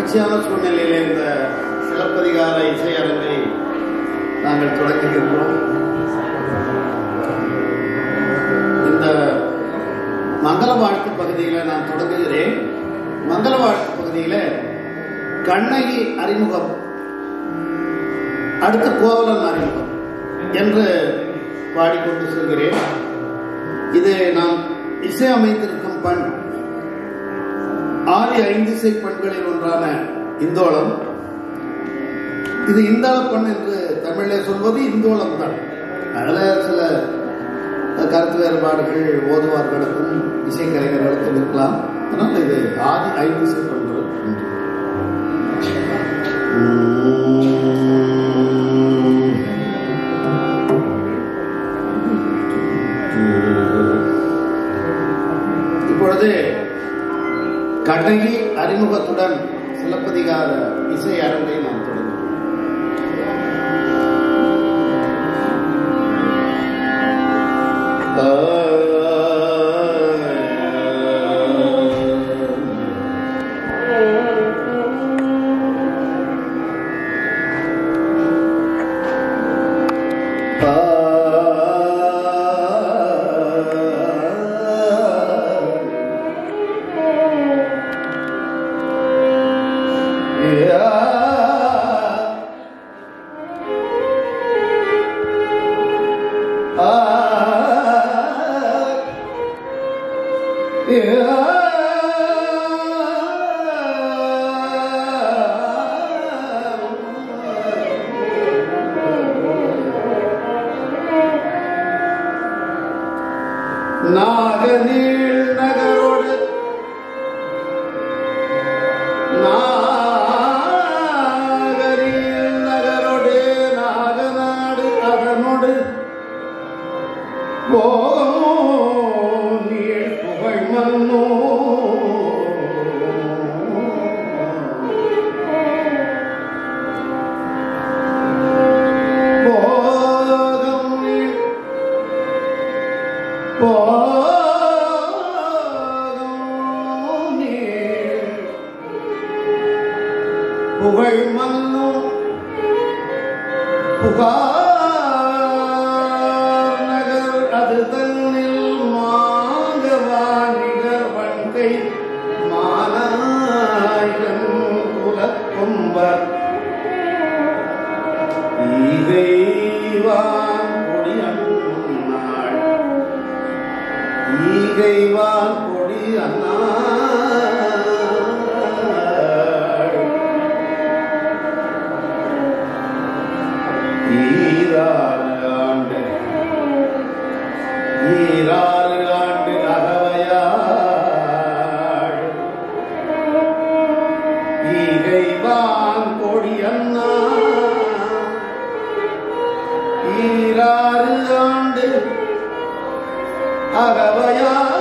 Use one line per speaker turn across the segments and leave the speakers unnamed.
மகிழ்ச்சியான சூழ்நிலையிலே இந்த சிலப்பதிகார இசை அரங்கை நாங்கள் தொடங்குகின்றோம். இந்த மங்கள வாழ்த்து பகுதியில் நான் தொடங்குகிறேன். மங்கள வாழ்த்து பகுதியில் கண்ணகி அறிமுகம், அடுத்து கோவலன் அறிமுகம் என்று பாடிக்கொண்டு செல்கிறேன். இது நான் இசை அமைத்திருக்கும் பண் 6 5 பண்களில் ஒன்றான இந்தோளம். இது இந்தாள பண் என்று தமிழில் சொல்வது இந்தோளம் தான். அதில் சில கருத்து வேறுபாடுகள் ஓதுவார்களுக்கும் இசைக்கலைஞர்களுக்கும் இருக்கலாம். அதனால் இது 6 5 பண்கள். இப்பொழுது கண்ணகி அறிமுகத்துடன் சிலப்பதிகார இசை அரங்கை நாம் தொடங்குவோம். நாகநீள் நகரோடு நாகநீள் நகரோடு நாகநாடு அதனோடு நீள் புகழ் மன்னோ புகழ் மன்னோ புகார் நகர் அது தன்னில் மாங்கவாணிகர் வன்கை மாநாயகன் குலக்கொம்பர் ஈகைவான் கொடி அண்ணாள் ஈகைவான் கொடி அண்ணாள் ஈராறு ஆண்டு அகவையாள் ஈகைவான் கொடி அண்ணா ஈராறு ஆண்டு அகவையாள்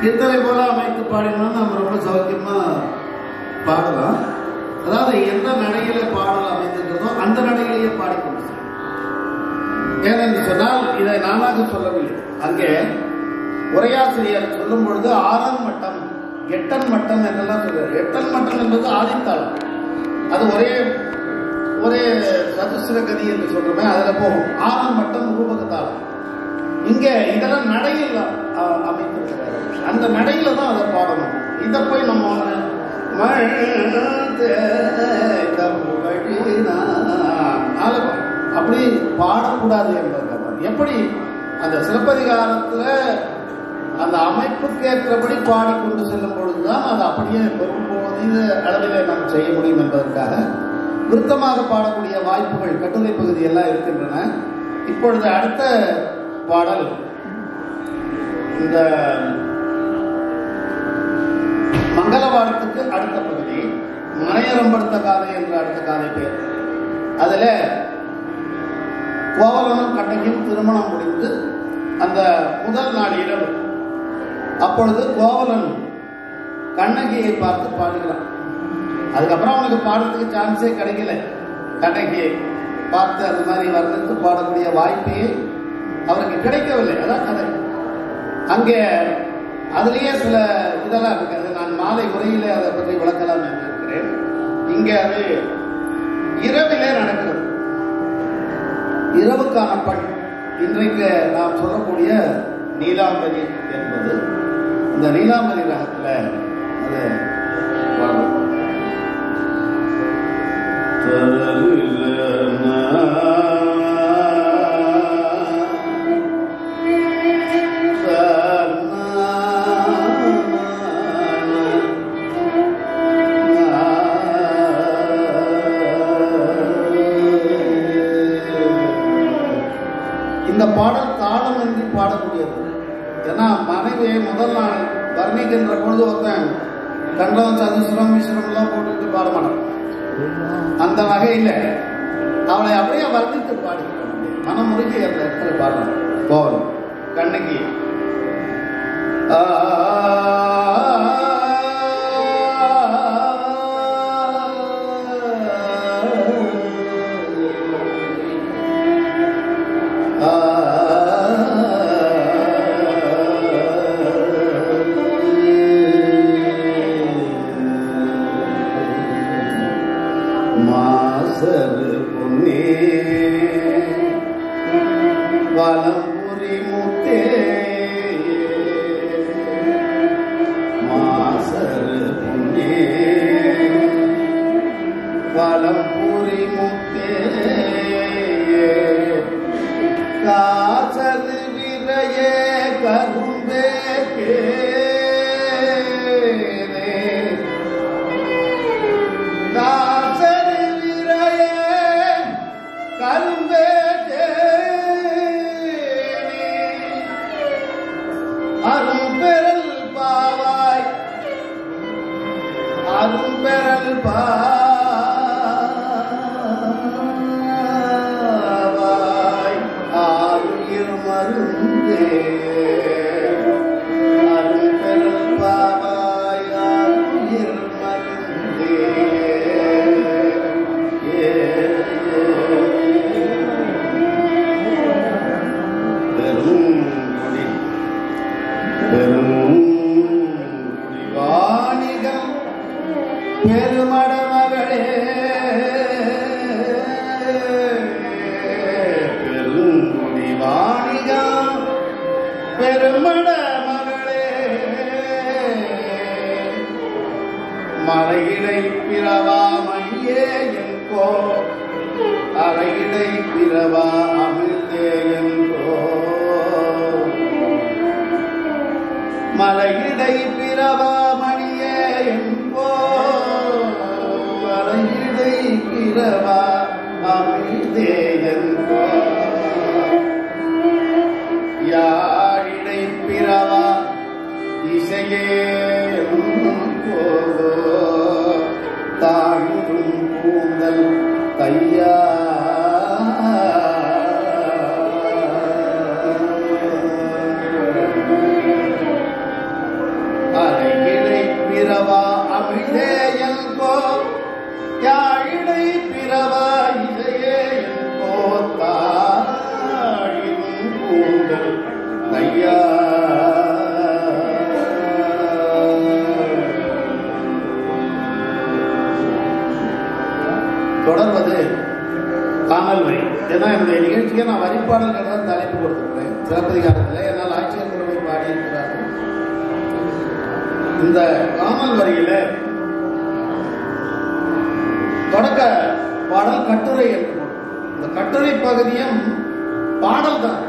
கீர்த்தனை போல அமைத்து பாடினோம் நம்ம ரொம்ப சௌக்கியமா பாடலாம். அதாவது எந்த நடையில பாடல் அமைந்திருக்கிறதோ அந்த நடையிலேயே பாடிக்கொண்டு ஏனென்று சொன்னால் இதை நானாக சொல்லவில்லை. அங்கே உரையாசிரியர் சொல்லும் பொழுது 6ஆம் மட்டம் 8ஆம் மட்டம் என்றெல்லாம் சொல்றாரு. 8ஆம் மட்டம் என்பது ஆதித்தாளம். அது ஒரே சதுசிர கதி என்று சொல்றோமே அதுல போகும். 6ஆம் மட்டம் ரூபகத்தாளம். இங்க இதெல்லாம் நடையில் அமைத்திருக்கிறார். அந்த நடையில தான் அதை பாடணும். இதை போய் நம்ம அப்படி பாடக்கூடாது என்பதற்காக எப்படி அந்த சிலப்பதிகாரத்துல அந்த அமைப்புக்கு ஏற்றபடி பாடிக்கொண்டு செல்லும் பொழுதுதான் அது அப்படியே பெரும்போது அளவிலே நாம் செய்ய முடியும் என்பதற்காக விருத்தமாக பாடக்கூடிய வாய்ப்புகள் கட்டுரை பகுதி எல்லாம் இருக்கின்றன. இப்பொழுது அடுத்த பாடல் இந்த மங்களவாடத்துக்கு அடுத்த பகுதி மனையரம்படுத்த காதை என்ற அடுத்த காதை பேர். அதுல கோவலனும் கண்ணகியும் திருமணம் முடிந்து அந்த முதல் நாள் இரவு அப்பொழுது கோவலன் கண்ணகியை பார்த்து பாடுகிறான். அதுக்கப்புறம் அவனுக்கு பாடுறதுக்கு சான்ஸே கிடைக்கல. கண்ணகியை பார்த்து அந்த மாதிரி வர்ணித்து பாடக்கூடிய வாய்ப்பே அவருக்கு கிடைக்கவில்லை. அதான் கதை. அங்கே அதுலேயே சில இதெல்லாம் இருக்காது. நான் மாலை உரையிலே அதை பற்றி விளக்கலாம் என்று இருக்கிறேன். இங்கே அது இரவிலே நடக்கிறது. இரவுக்கான பண் இன்றைக்கு நாம் சொல்லக்கூடிய நீலாம்பரி என்பது இந்த நீலாம்பரி ரகத்துல அது இந்த பாடல் தாளம் என்று பாடக்கூடியது. ஏன்னா மனைவியை முதல் நாள் வர்ணிக்கின்ற பொழுது ஒருத்தன் கண்டம் சதுசுரம் மிஸ்ரம் எல்லாம் போட்டுட்டு பாட மாட்டான். அந்த வகையில அவளை அப்படியே வர்ணித்து பாடுகிறான். மனமுருகி அந்த இடத்துல பாடுறான். கோவலன் கண்ணகி வலம்புரி முத்தே மாசரு புண்ணே வலம்புரி முத்தே காசது விரையே கரும்பே காசது விரையே கரும்பே அரும்பெறல் பாவாய் அரும்பெறல் பாவாய் ஆயுயிர் மருந்தே அரும்பெறல் பாவாய் ஆயுயிர் மருந்தே வாணிகம் பெருமட மகளே பெருங்குடி வாணிகம் பெருமட மகளே மலையிடை பிறவா மணியே என்கோ அலையிடை பிறவா அமிழ்தே என்கோ மலையிடை பிறவா மணியே என்போ மலையிடை பிறவா அமிழ்தே என்போ யாழிடை பிறவா இசையே தாழும் கூந்தல் கையா பிறவா அமிழ்தேயல் போ யாழிடை பிறவா இதையேயல் போத்தாழின் கூந்தல் ஐயா தொடர்வது காணல் வரி. ஏன்னா என்னுடைய நிகழ்ச்சியை நான் வரிப்பாடல்கள் தான் தலைப்பு கொடுத்துருக்கிறேன். சிலப்பதிகாரத்தில் என்னால் ஆட்சியர் குழுவை பாடியிருக்கிறார்கள். இந்த காணல் வரியில தொடக்க பாடல் கட்டுரை என்று இந்த கட்டுரை பகுதியும் பாடல் தான்,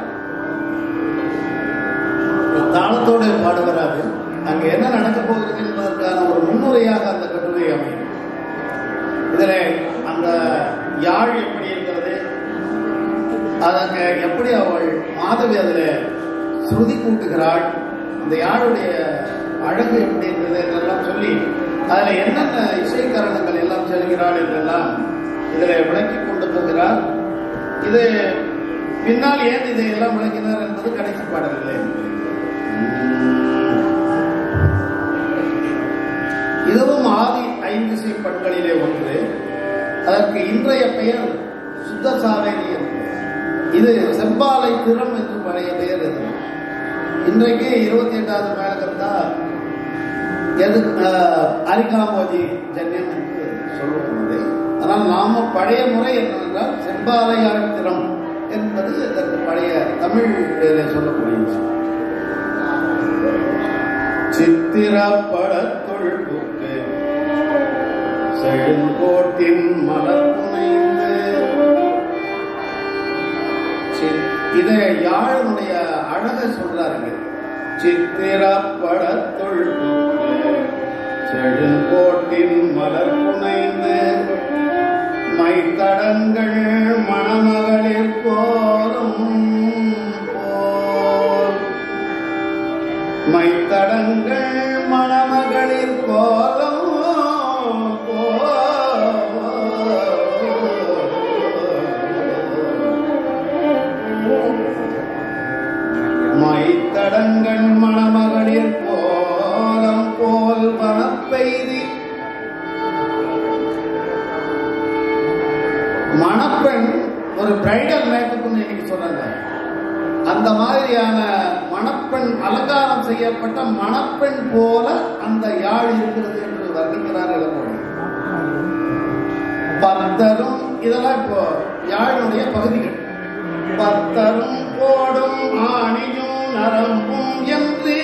தாளத்தோடு பாடுகிறாரு. அங்க என்ன நடக்க போகிறது என்பதற்கான ஒரு முன்னுரையாக அந்த கட்டுரை அமையும். இதுல அந்த யாழ் எப்படி இருக்கிறது, அதற்கு எப்படி அவள் மாதவி அதுல ஸ்ருதி கூட்டுகிறாள், அந்த யாழுடைய அழகு எப்படி இருக்கிறது என்றெல்லாம் சொல்லி அதுல என்னென்ன இசைக்கரணங்கள் எல்லாம் செல்கிறாள் என்றெல்லாம் இதுல விளக்கி கொண்டு போகிறார். இது பின்னால் ஏன் இதையெல்லாம் விளக்கினார் என்பது கடைசி பாடல்களே. இதுவும் ஆதி ஐந்திசை பண்களிலே ஒன்று. அதற்கு இன்றைய பெயர் சுத்த சாவேரி. இது செம்பாலை திறம் என்று பழைய பெயர். இது இன்றைக்கு 28வது மேலகத்தா அரிகாமோஜி ஜன்யம் என்று சொல்லுவது. ஆனால் நாம பழைய முறை என்னவென்றால் செம்பாலையாழ் திறம் என்பது இதற்கு பழைய தமிழ் சொல்லக்கூடிய விஷயம். சித்திரப்படத்தொள் புக்கு செழுங்கோட்டின் மலர் புனைந்து. இதை யாழனுடைய அழக சொல்றாருங்க. சித்திரப்படத்தொள் புக்கு செழுங்கோட்டின் மலர் புனைந்து மைத்தடங்கள் மணமகளிர் போலும் மைத்தடங்கள் மணமகளிர் கோலம் மைத்தடங்கள் மணமகளிர் கோலம் போல் வனப்பெய்தி. மணப்பெண் ஒரு பிரைடல் மேக்கப் இன்னைக்கு சொல்றாங்க. அந்த மாதிரியான மணப்பெண் அலங்காரம் செய்யப்பட்ட மணப்பெண் போல அந்த யாழ் இருக்கிறது என்று வர்ணிக்கிறார் இளங்கோவன். பத்தரும் இதெல்லாம் இப்போ யாழுடைய பகுதிகள். பத்தரும் கோடும் ஆணியும் நரம்பும் என்று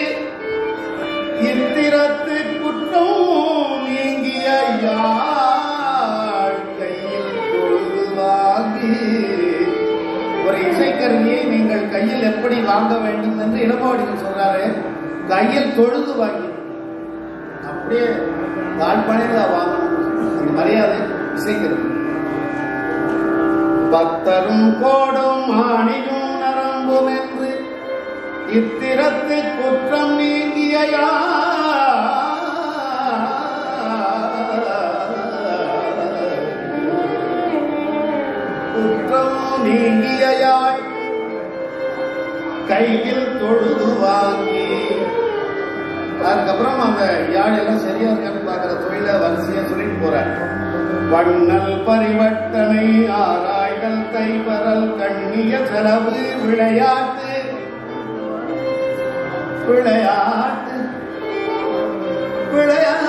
இத்திரத்து குற்றம் நீங்கிய யாழ் கையில் தொழுது வாங்கி. ஒரு இசைக்கருவியை நீங்கள் கையில் எப்படி வாங்க வேண்டும் என்று இளங்கோவடிகள் சொல்றாரு. கையில் தொழுது வாங்கி அப்படியே தாழ்பாளையில வாங்கணும். அந்த மரியாதை இசைக்கருவி. பத்தரும் கோடும் ஆணியும் நரம்பும் என்று இத்திரத்து குற்றம் நீங்கிய குற்றம் நீங்கிய யாழ் கையில் தொழுது வாங்கி. அதுக்கப்புறம் அந்த யாழ் எல்லாம் சரியா இருக்கான்னு பாக்குற தொழில வரிசையா சொல்லிட்டு போற. வண்ணல் பரிவட்டனை ஆராய்தல் கைவரல் கண்ணிய செலவு விளையாட்டு விளையாட்டு விளையாட்டு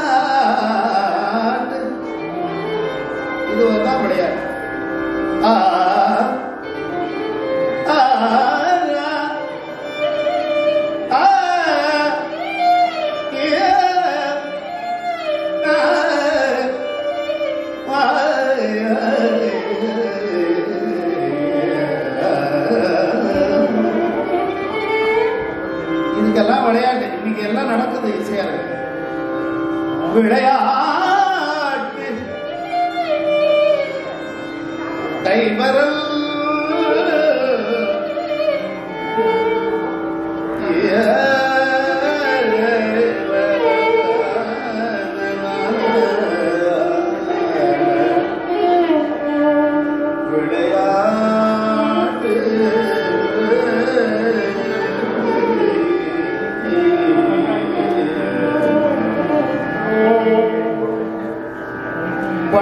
இதுவெல்லாம் விளையாட்டு. இதுக்கெல்லாம் விளையாட்டு. இன்னைக்கு எல்லாம் நடக்குது இசையா விளையாட்டு. கைவரல்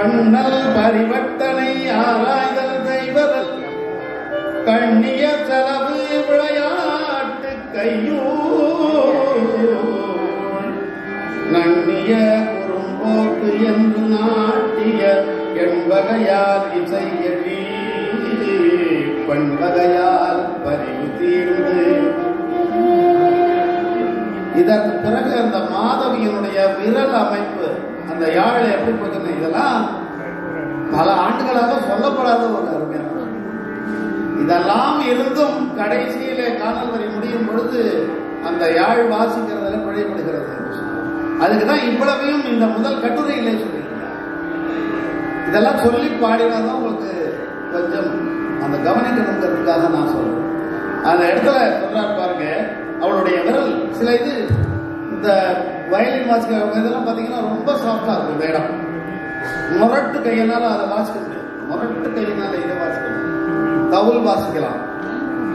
கண்ணல் பரிவட்டனை ஆராய்தல் செய்வதல் கண்ணிய செலவு விளையாட்டு கையூ நன்னிய குறும்போக்கு என்று நாட்டிய எண்வகையால் இசையடி பண்வகையால் பறிவு தீர்ந்து. இதற்கு பிறகு அந்த மாதவியனுடைய விரல் அமைப்பு, அந்த யாழ் எப்படி போகுது, இதெல்லாம் பல ஆண்டுகளாக சொல்லப்படாத ஒரு அருமையான. இதெல்லாம் இருந்தும் கடைசியிலே காணல் வரி முடியும் பொழுது அந்த யாழ் வாசிக்கிறதுல பிழைப்படுகிறது. அதுக்குதான் இவ்வளவையும் இந்த முதல் கட்டுரையிலே சொல்லியிருக்கிறார். இதெல்லாம் சொல்லி பாடினாதான் உங்களுக்கு கொஞ்சம் அந்த கவனிக்கணுங்கிறதுக்காக நான் சொல்றேன். அந்த இடத்துல சொல்றாரு பாருங்க, அவளுடைய விரல் சில இது இந்த வயலின் வாசிக்கிறவங்க இதெல்லாம் பாத்தீங்கன்னா ரொம்ப சாஃப்டா இருக்கும். இந்த இடம் முரட்டு கையினால அதை வாசிக்க முடியும். முரட்டு கையினால இதை வாசிக்க முடியும். தவுல் வாசிக்கலாம்.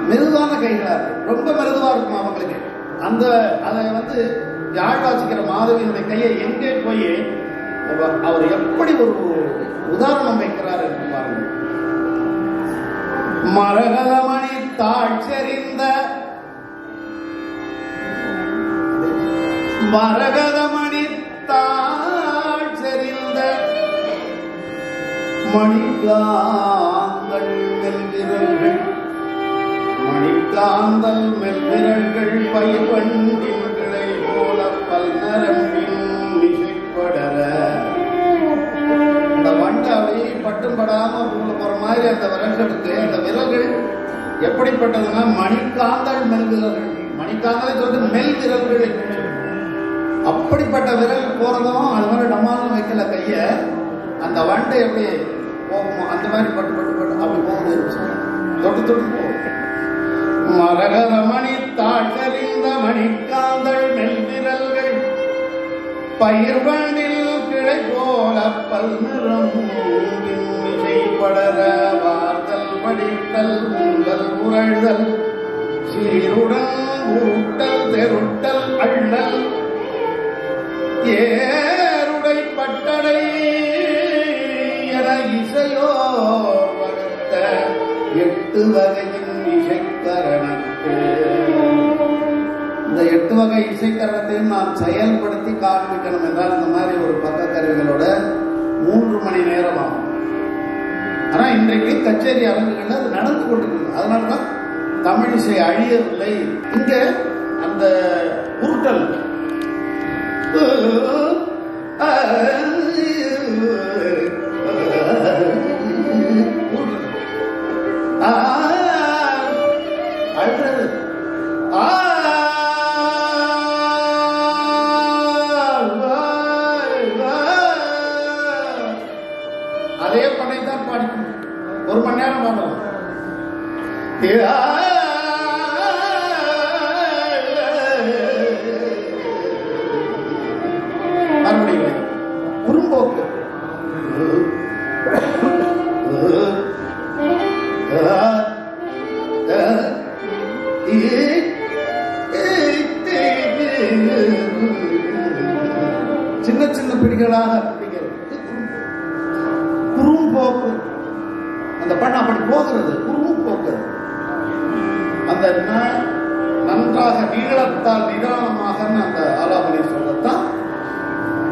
மெதுவான கைகளா இருக்கு, ரொம்ப மெதுவா இருக்கும் அவங்களுக்கு. அந்த அதை வந்து யாழ் வாசிக்கிற மாதவியினுடைய கையை எங்கே போய் அவர் எப்படி ஒரு உதாரணம் வைக்கிறார் என்று பாருங்கள். மரகதமணி தாழ்ச்செறிந்த மரகதமணி தாழ்ச்செறிந்த மணிக்காந்தல் மெல்விரல்கள் மணிக்காந்தல் மெல்விரல்கள் பயிர்வண்டின் கிளை போல பல்நரம்பின் மிசைப்படர. இந்த வண்டாவை பட்டும் படாம போற மாதிரி அந்த விரல்களுக்கு அந்த விரல்கள் எப்படிப்பட்டதுன்னா மணிக்காந்தல் மெல்விரல்கள். மணிக்காந்தலை சொல்றது மெல் விரல்கள். அப்படிப்பட்ட விரல் போறதும் அது மாதிரி டம்மாலும் வைக்கல கைய. அந்த வண்டை எப்படி போகுமோ அந்த மாதிரி பட்டு பட்டு பட்டு அப்படி போகுது, தொட்டு தொட்டு போகும். மரகதமணி தாழ்த்தறிந்த மணிக்காந்தல் மெல்விரல்கள் பயிர்வண்டில் கிளை போல பல்நிறம் இசைப்படர வார்த்தல் படித்தல் உங்கள் உரழ்தல் சீருடன் உருட்டல் தெருட்டல் அள்ளல் ஏருடை பட்டடை என இசையோ வகுத்த 8 வகையின் இசைக்கரணத்து. இந்த 8 வகை இசைக்கரணத்தையும் நாம் செயல்படுத்தி காண்பிக்கணும் என்றால் இந்த மாதிரி ஒரு பக்க கருவிகளோட 3 மணி நேரம் ஆகும். ஆனா இன்றைக்கு கச்சேரி அரங்குகள் அது நடந்து கொண்டிருக்கிறது. அதனால்தான் தமிழ் இசை அழியவில்லை. இங்க அந்த உருட்டல் அழுறது அதே பண்ணைத்தான் பாடிக்கணும். 1 மணி நேரம் பாடணும். மறுபடியும் குறும்போக்கு சின்ன சின்ன பிடிகளாக குறும்போக்கு. அந்த பண்ண அப்படி போகிறது குறும்போக்கு. அந்த நன்றாக நீளத்தால் நிதானமாக அந்த ஆலாபனை சொல்லத்தான்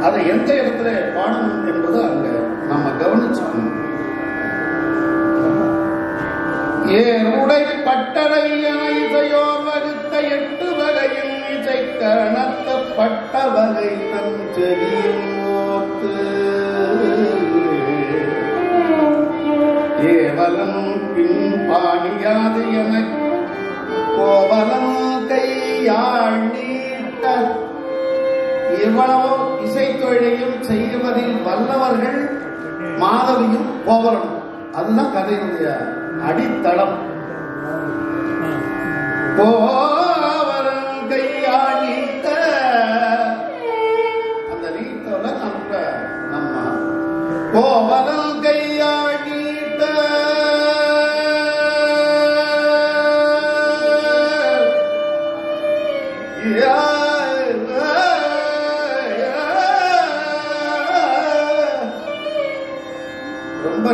அதை எந்த இடத்துல பாடணும் என்பது அங்க நம்ம கவனிச்சுக்கணும். ஏருடை பட்டடை என இசையோர் வகுத்த 8 வகையில் இசை கணத்தப்பட்ட வகை தன் செவியும் ஓர்த்து ஏவலம் பின் பாடியாது என கோவலம் கையாள் நீட்ட. இவ்வளவு இசைத்தொழிலையும் செய்வதில் வல்லவர்கள் மாதவியும் கோவலனும். அதுதான் கதையினுடைய அடித்தளம். கோவலன் கையாள் நீட்ட. அந்த நீட்டோட நம்ம கோவலன் கையாள் நீட்ட.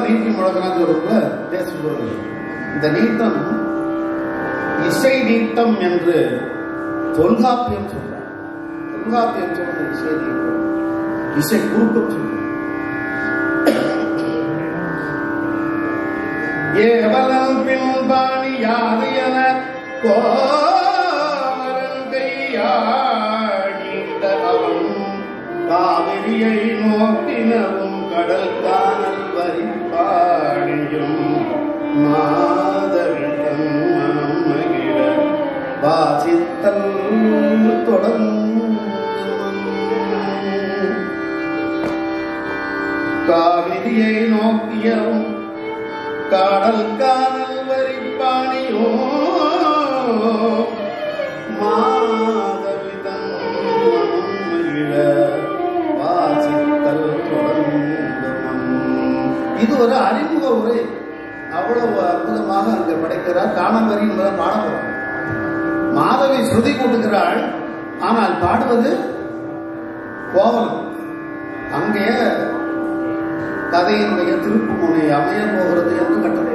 நீட்டி முழக்கிறான்னு சொல்லுங்கள பேசுகிறது. இந்த நீட்டம் இசை நீட்டம் என்று தொல்காப்பியம் சொல்றார். தொல்காப்பியம் சொல்ற இசை நீட்டம், இசை குறுக்கம் சொல்ற. ஏவலம் பின்பாணி யாது என கோமரன் கையாடிட்ட அவன் காவிரியை நோக்கினவும் கடல் காணல் வரிப்பாணியும் மாதவிடம் மனம் மகிழ வாசித்தல் தொடங்கும். காவிரியை நோக்கியவும் கடல் காணல் வரிப்பாணியோ மாதவிதம் மனம் மகிழ வாசித்தல் தொடங்கும். இது ஒரு அறிமுக உரை. அவ்வளவு அற்புதமாக அங்கே படைக்கிறார். காணல் வரி என்பதை பாடப்படும். மாதவி ஸ்ருதி கூட்டுகிறாள், ஆனால் பாடுவது கோவலம். அங்கே கதையினுடைய திருப்பு முனை அமைய போகிறது என்று கட்டளை.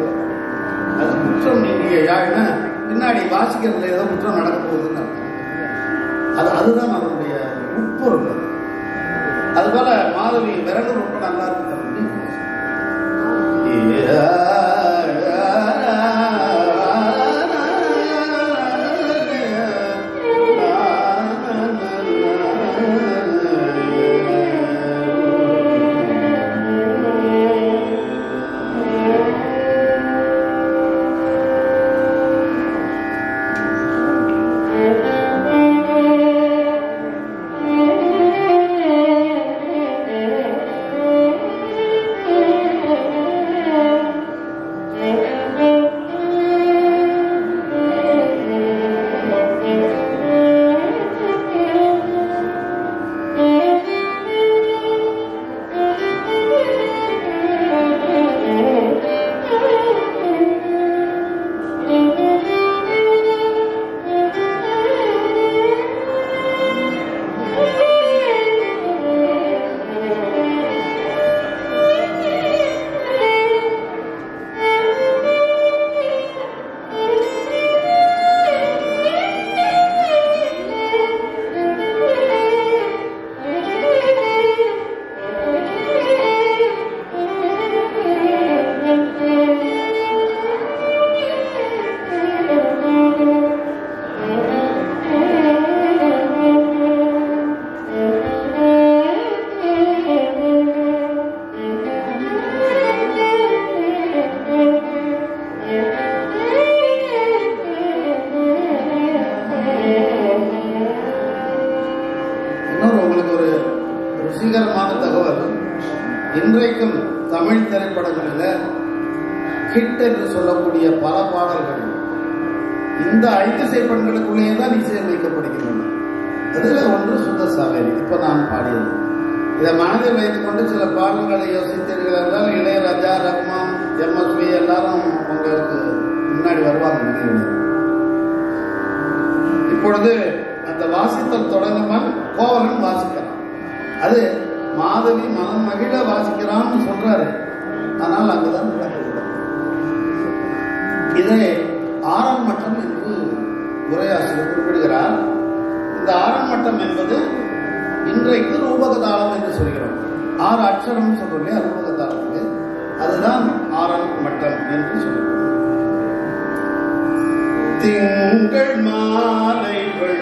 அது குற்றம் நீங்கிய யாழ்ன பின்னாடி வாசிக்கிறதுல ஏதோ குற்றம் நடக்க போகுதுன்னு அதுதான் அவருடைய உட்பொருள். அதுபோல மாதவி விரகு ரொம்ப நல்லா இருக்கு. ருசிகரமான தகவல். இன்றைக்கும் தமிழ் திரைப்படங்களில் ஹிட் என்று சொல்லக்கூடிய பல பாடல்கள் இந்த 5 இசைப்பெண்களுக்குள்ளேயே தான் இசையமைக்கப்படுகின்றன. அதில் ஒன்று சுத்த சாவேரி. இப்ப நான் பாடியது. இதை மனதில் வைத்துக் கொண்டு சில பாடல்களை யோசித்தீர்கள் என்றால் இளையராஜா, ரஹ்மான், எம்எஸ்வி எல்லாரும் உங்களுக்கு முன்னாடி வருவாங்க. இப்பொழுது அந்த வாசித்தல் தொடங்குமான் கோவலன் வாசிக்கிறான். அது மாதவி மனம் மகிழ வாசிக்கிறான்னு சொல்றாரு. ஆனால் அங்குதான் இதை ஆறாம் மட்டம் என்று உரையாசிரியர் குறிப்பிடுகிறார். இந்த ஆறாம் மட்டம் என்பது இன்றைக்கு ரூபகதாளம் என்று சொல்கிறோம். 6 அட்சரம் சொல்றோம் ரூபகதாளத்துக்கு. அதுதான் ஆறாம் மட்டம் என்று சொல்கிறோம். திங்கள் மாலைகள்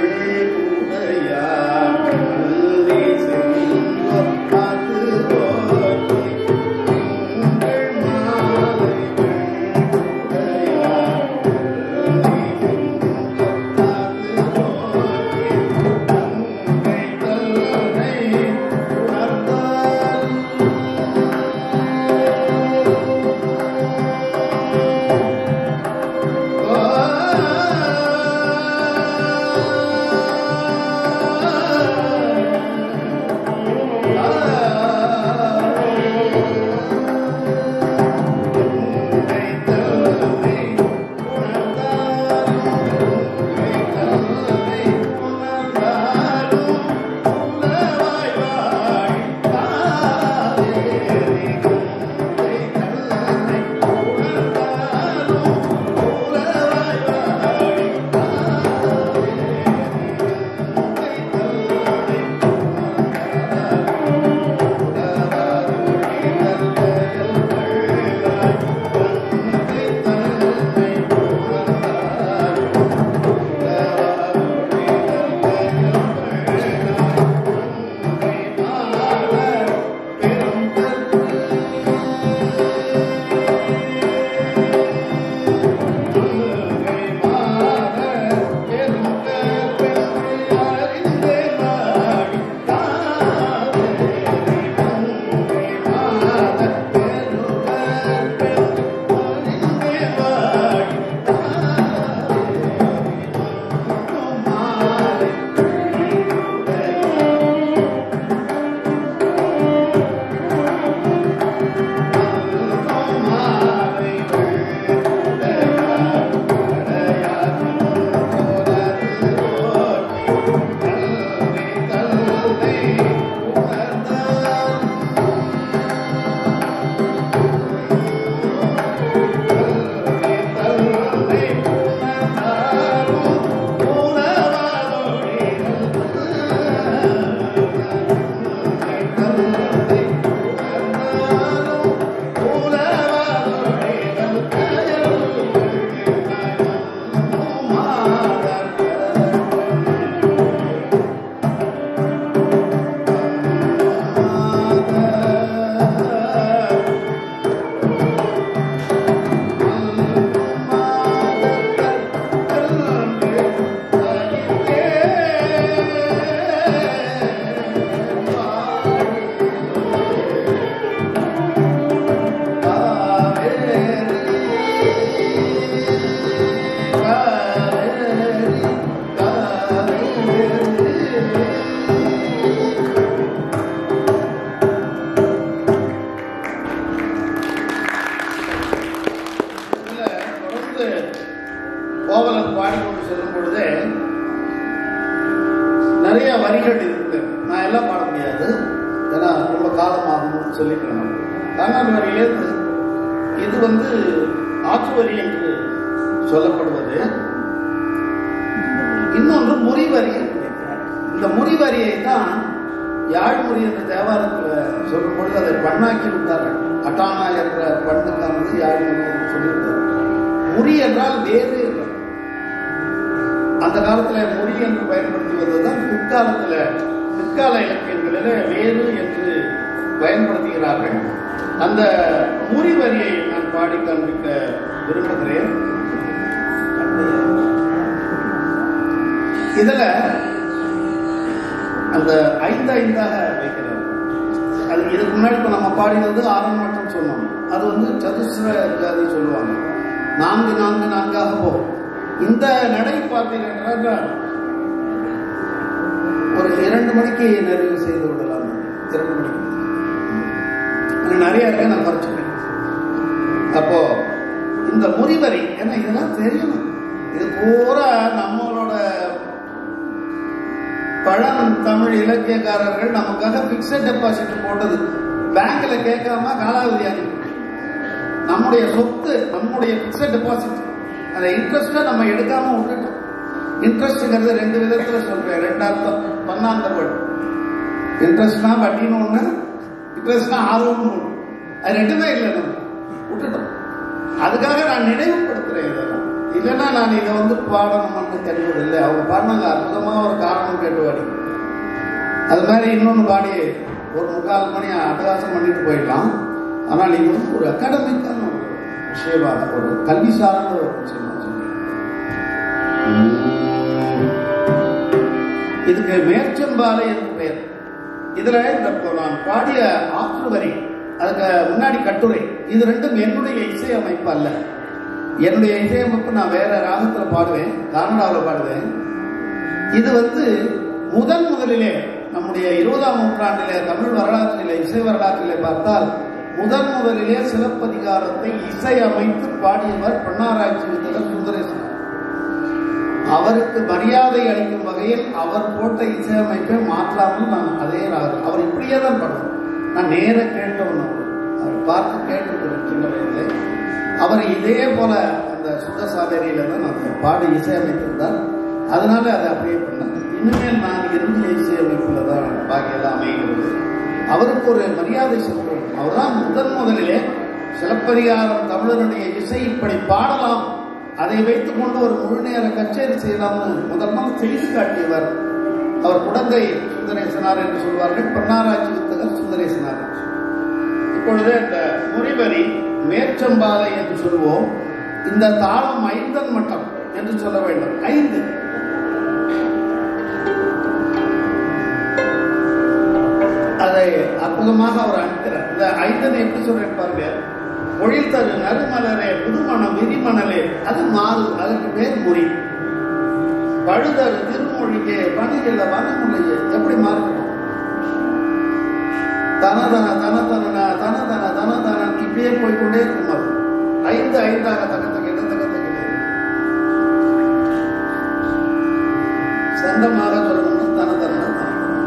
எல்லாம் பாட முடியாது, ஏன்னா ரொம்ப காலமாகும் சொல்லிக்கிறேன். கண்ணன் வரியிலேருந்து இது ஆற்று வரி என்று சொல்லப்படுவது. இன்னொன்று முறிவரி. இந்த முறிவரியை தான் யாழ்முறி என்ற தேவாரத்தில் சொல்லும் பொழுது அதை பண்ணாக்கி விட்டார்கள். அட்டானா என்ற பண்ணுக்கானது யாழ்முறி என்று சொல்லிவிட்டார்கள். முறி என்றால் வேறு என்றால் அந்த காலத்தில் முறி என்று பயன்படுத்தி வந்ததுதான் பிற்கால இலக்கியங்களிலே வேறு என்று பயன்படுத்துகிறார்கள். அந்த முறிவரியை நான் பாடி காண்பிக்க விரும்புகிறேன். இதுல அந்த 5-5 வைக்கிறார். அது இதுக்கு முன்னாடி இப்ப நம்ம பாடினது 6 மட்டும் சொன்னோம். அது சதுஸ்ர ஜாதி சொல்லுவாங்க. 4-4-4 போகும். இந்த நடை பார்த்தீங்கன்னா ஒரு 2 மணிக்கு நிறைவு செய்து விடலாம். 2 மணிக்கு நிறைய இருக்க நான் குறைச்சிட்டேன். அப்போ இந்த முறிவரி ஏன்னா இதெல்லாம் தெரியணும். இது பூரா நம்மளோட பழம் தமிழ் இலக்கியக்காரர்கள் நமக்காக பிக்சட் டெபாசிட் போட்டது. பேங்க்ல கேட்காம காலாவதியாகி நம்முடைய சொத்து, நம்முடைய பிக்சட் டெபாசிட். அதை இன்ட்ரெஸ்டா நம்ம எடுக்காம விட்டுட்டோம். இன்ட்ரெஸ்ட்ங்கிறது 2 விதத்துல சொல்றேன். 2 அர்த்தம். பன்னாந்த வேர்டு. இன்ட்ரெஸ்ட்னா வட்டின்னு ஒண்ணு, இன்ட்ரெஸ்ட்னா ஆர்வம்னு ஒண்ணு. அது 2மே இல்லை, நம்ம விட்டுட்டோம். அதுக்காக நான் நினைவுபடுத்துறேன். இதெல்லாம் இல்லைன்னா நான் இதை பாடணும்னு தெரியவில்லை. இல்லை, அவங்க பாடினாங்க அற்புதமா ஒரு காரணம் கேட்டு பாடி. அது மாதிரி இன்னொன்று பாடி ஒரு 3/4 மணி அட்டகாசம் பண்ணிட்டு போயிடலாம். ஆனால் இது ஒரு அகாடமிக்கான ஒரு விஷயமாக, ஒரு கல்வி சார்ந்த ஒரு விஷயமா சொன்னேன். இதுக்கு மேற்செம்பாலை என்று பெயர். இதுல நான் பாடிய ஆற்று வரி, அதுக்கு முன்னாடி கட்டுரை, இது 2ம் என்னுடைய இசையமைப்பு அல்ல. என்னுடைய இசையமைப்பு நான் வேற ராகத்தில் பாடுவேன், கர்நாடகாவில் பாடுவேன். இது முதலிலே நம்முடைய 20ஆம் நூற்றாண்டிலே தமிழ் வரலாற்றிலே, இசை வரலாற்றிலே பார்த்தால் முதலிலே சிலப்பதிகாரத்தை இசையமைத்து பாடியவர் பெண்ணாராய்ச்சி வித்தகர் சுந்தரேசன். அவருக்கு மரியாதை அளிக்கும் வகையில் அவர் போட்ட இசையமைப்பை மாற்றாமல் நான் அதே ராகம், அவர் இப்படியே தான் பாடுவார். நான் நேர கேட்டவன், அவர் பார்த்து கேட்டிருக்கிறேன் சின்ன வயதிலே. அவர் இதே போல அந்த சுத்த சாதனையில தான் நான் பாடி இசையமைத்திருந்தார். அதனால அதை அப்படியே பண்ணாங்க. இனிமேல் நான் இருந்து இசையமைப்புல தான் பாக்கியெல்லாம் அமைகிறது. அவருக்கு ஒரு மரியாதை செலுத்துவோம். அவர் தான் முதலிலே சிலப்பதிகாரம் தமிழனுடைய இசை இப்படி பாடலாம், அதை வைத்துக் கொண்டு ஒரு முழு நேர கச்சேரி செய்யலாம்னு முதல் செய்து காட்டியவர். அவர் குடந்தை சுந்தரேசனார் என்று சொல்வார்கள், பெண்ணாராய்ச்சி வித்தகர் சுந்தரேசனார். இப்பொழுது இந்த முறிவரி மேற்செம்பாலை என்று சொல்வோம். இந்த தாளம் 5 மட்டம் என்று சொல்ல வேண்டும். 5 அதை அற்புதமாக அவர் அனுப்புகிறார். இந்த 5 எப்படி சொல்றேன் பாருங்க. பொழில் தரு நறுமலரே புதுமணம் விரிமணலே, அது மாறு, அதற்கு பேர் முறி. பழுதரு திருமொழியே பணியில வனமுலையே, எப்படி மாறுகிறோம்? தனதன தனதன தனதன தனதன இப்படியே போய்கொண்டே இருக்கும். அது 5-5 தகத்தக்கிட்ட சந்தமாக சொல்லணும்னா தனதன,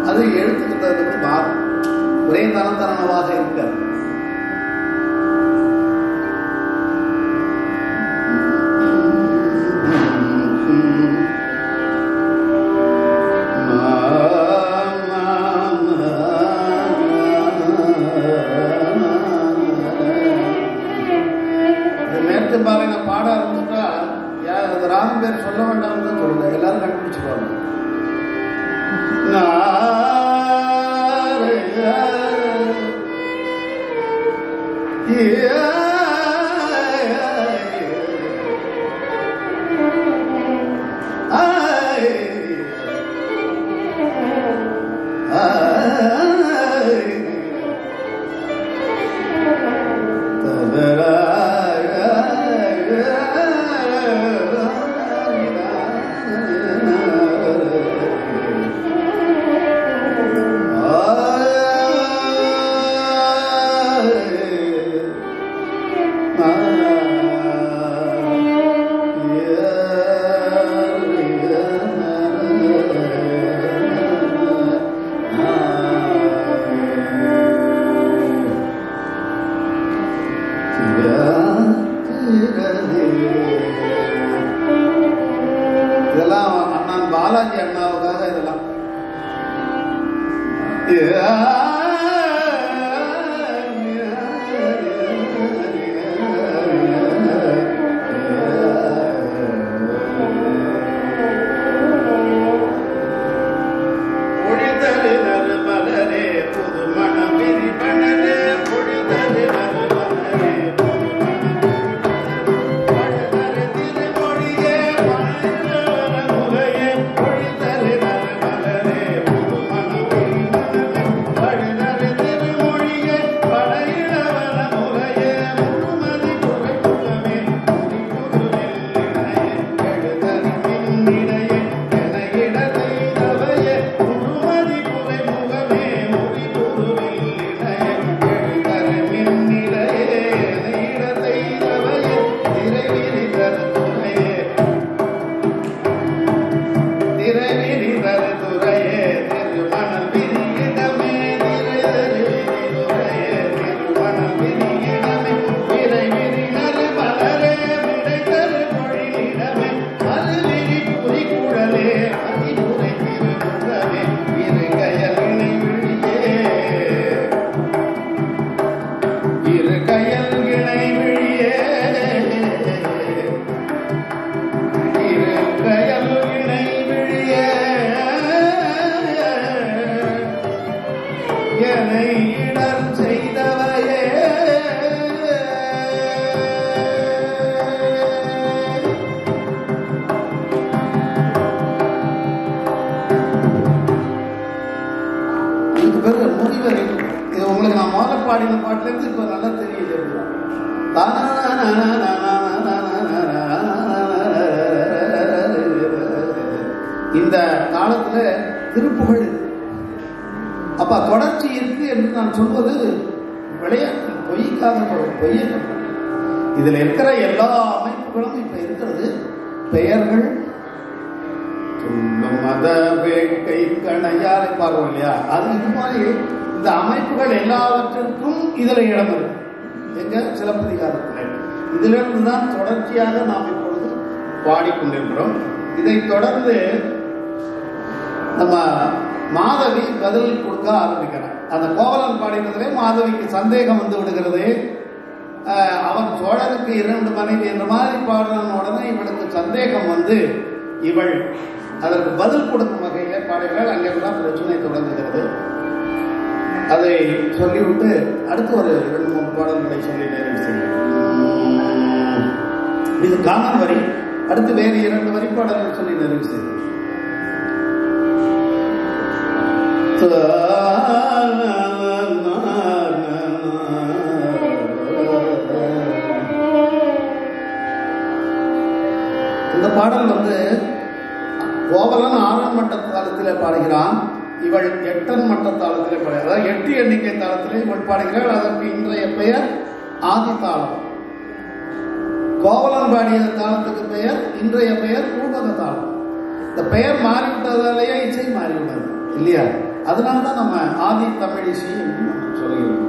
அது எழுத்துக்கிட்டதுக்கு மாறும். ஒரே தனதனவாக இருக்காது. பாட ஆரம்பிச்சுட்டா அந்த ராகம் பேர் சொல்ல வேண்டாம் தான் சொல்லுங்க, எல்லாரும் கண்டுபிடிச்சுப்பாங்க. உங்களுக்கு நான் முதல்ல பாடின பாட்டுல இருந்து இப்ப நல்லா தெரியுது. இந்த காலத்துல திருப்புகழ் அப்ப தொடர்ச்சி இருக்கு என்று நான் சொல்வது விளையாட்டு, பொய்க்காக பொய்ய. இதுல இருக்கிற எல்லா அமைப்புகளும் இப்ப இருக்கிறது பெயர்கள் சொல்லும் மத வேட்கை கணையாரை பார்வோம் இல்லையா, அது இது மாதிரி இந்த அமைப்புகள் எல்லாவற்றிற்கும் இதுல இடம் இருக்கு. எங்க சிலப்பதிகாரத்தில் இதுல இருந்துதான் தொடர்ச்சியாக நாம் இப்பொழுது பாடிக்கொண்டிருக்கிறோம். இதை தொடர்ந்து நம்ம மாதவி பதில் கொடுக்க ஆரம்பிக்கிறார். அந்த கோவலன் பாடினதிலே மாதவிக்கு சந்தேகம் வந்து விடுகிறது. அவன் சோழனுக்கு 2 மனைவி என்ற மாதிரி பாடுறான உடனே இவளுக்கு சந்தேகம் வந்து இவள் அதற்கு பதில் கொடுக்கும் வகையிலே பாடுகிறாள். அங்கெல்லாம் பிரச்சனை தொடங்குகிறது. அதை சொல்லிவிட்டு அடுத்து ஒரு 2-3 பாடல்களை சொல்லி நிறைவு செய்யும். இது காணல் வரி. அடுத்து வேறு 2 வரி பாடல்கள் சொல்லி நிறைவு செய்யும். இந்த பாடல் வந்து கோவலன் 6 மட்ட தாளத்திலே பாடுகிறான், இவள் 8 மட்ட தாளத்திலே பாடுகிறாள். அதாவது 8 எண்ணிக்கை தாளத்திலே இவள் பாடுகிறாள். அதற்கு இன்றைய பெயர் ஆதி தாளம். கோவலன் பாடிய தாளத்துக்கு பெயர் இன்றைய பெயர் ரூபக தாளம். இந்த பெயர் மாறிவிட்டதாலேயே இசை மாறிவிட்டது இல்லையா? அதனால்தான் நம்ம ஆதி தமிழ் இசை என்று நம்ம சொல்கிறோம்.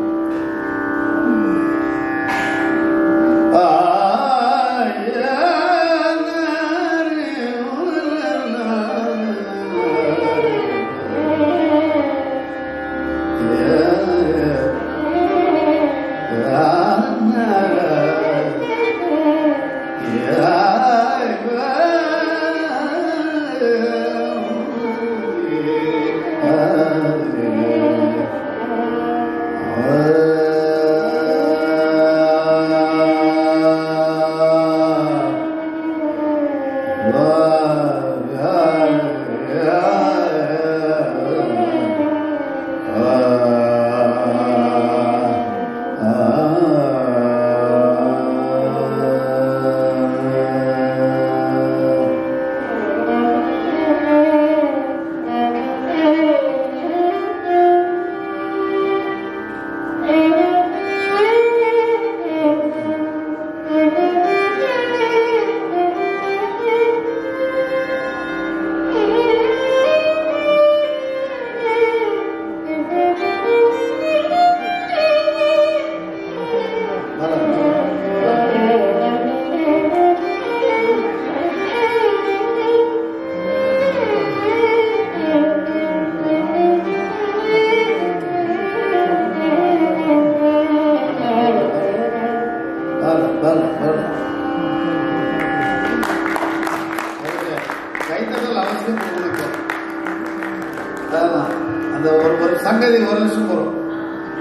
சங்கதி ஒரு நிமிஷம் வரும்.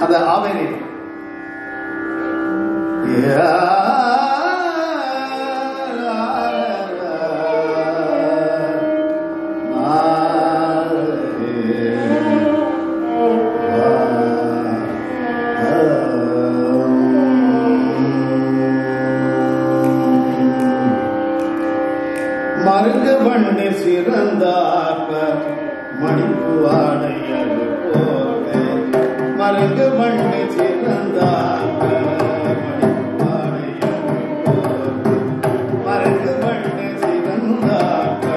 அந்த ஆவேரி மருங்கு வண்டு சிறந்தாக்க மணிக்கு வாடையது போக மருங்கு வண்டு சிறந்தாக்க மணிக்கு வாடையது போக மருங்கு வண்டு சிறந்தாக்க